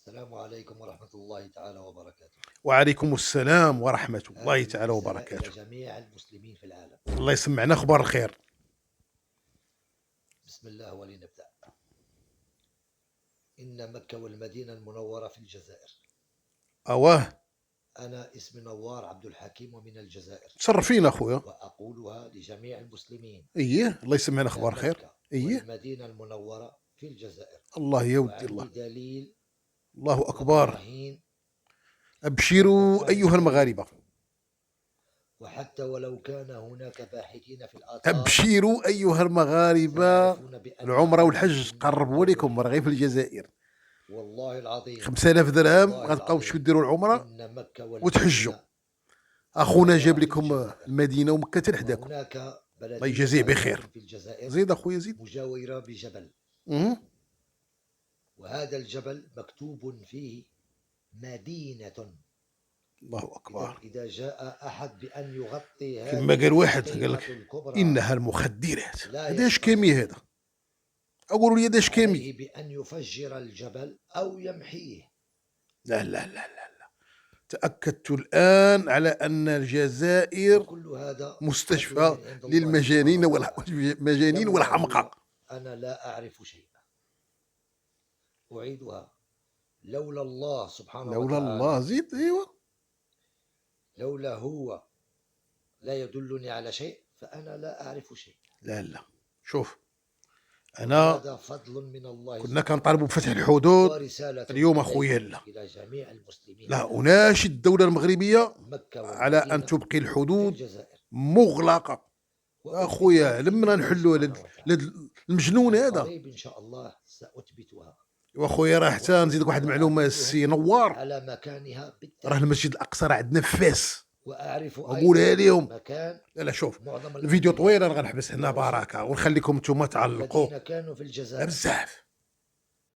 السلام عليكم ورحمة الله تعالى وبركاته. وعليكم السلام ورحمة الله هذه تعالى رسالة إلى وبركاته. جميع المسلمين في العالم. الله يسمعنا أخبار الخير. بسم الله ولنبدأ. إن مكة والمدينة المنورة في الجزائر. أواه، أنا اسمي نوار عبد الحكيم ومن الجزائر، تشرفينا أخويا. وأقولها لجميع المسلمين. إيه، الله يسمعنا إن أخبار خير. مكة إيه، والمدينة المنورة في الجزائر، الله يا ودي وعندي الله. دليل الله أكبر. وبراهين أبشروا والقرآن أيها الكريم. المغاربة، وحتى ولو كان هناك باحثين في الآثار أبشروا أيها المغاربة. سيعرفون بأن العمرة والحج أولهم من قربوا لكم الأولين. رغي في الجزائر. والله العظيم 5000 درهم والله غتلقاو تمشيو العظيم ديروا العمرة إن مكة وتحجوا. والمدينة أخونا جاب المنورة في لكم الجزائر، المدينة ومكة تحداكم. وهناك الله بلدية يجازيه عيون بخير. في الجزائر زيد أخويا زيد. مجاورة بجبل، أمم. وهذا الجبل مكتوب فيه مدينة. الله أكبر. إذا جاء أحد بأن يغطي كما هذه قال واحد قال الحقيقة لك الكبرى إنها المخدرات. لا هذا اش كامي يستطيع، هذا؟ أقولوا لي هذا اش كامي؟ عليه بأن يفجر الجبل أو يمحيه. لا لا لا لا لا، تأكدت الآن على أن الجزائر وكل هذا فضل مستشفى من عند الله للمجانين سبحانه وتعالى. والمجانين لولا هو والحمقى. أنا لا أعرف شيئا. أعيدها، لولا الله سبحانه لولا الله وتعالى، زيد. أيوة. لولا هو لا يدلني على شيء فأنا لا أعرف شيء. لا لا، شوف، أنا وهذا فضل من الله كنا سبحانه كنطالبوا بفتح وتعالى، الحدود. ورسالة اليوم أخويا إليكم لا إلى جميع المسلمين في لا، العالم. أناشد الدولة المغربية مكة على أن والمدينة تبقي في الحدود الجزائر، مغلقة. وأثبتها أخويا بإذن لمنا الله نحلوا سبحانه وتعالى. هذا المجنون عن هذا. قريب إن شاء الله سأثبتها واخويا راه حتى نزيدك واحد المعلومه وأعيدهم السي نوار. على مكانها راه بالتحديد. المسجد الاقصى راه عندنا في فاس. وأعرف وقولها أيضا لهم. مكان لا لا، شوف، معظم الفيديو طويل، الأنبياء انا غنحبس هنا والرسل بركه ونخليكم نتوما تعلقوا الذين كانوا في الجزائر بزاف.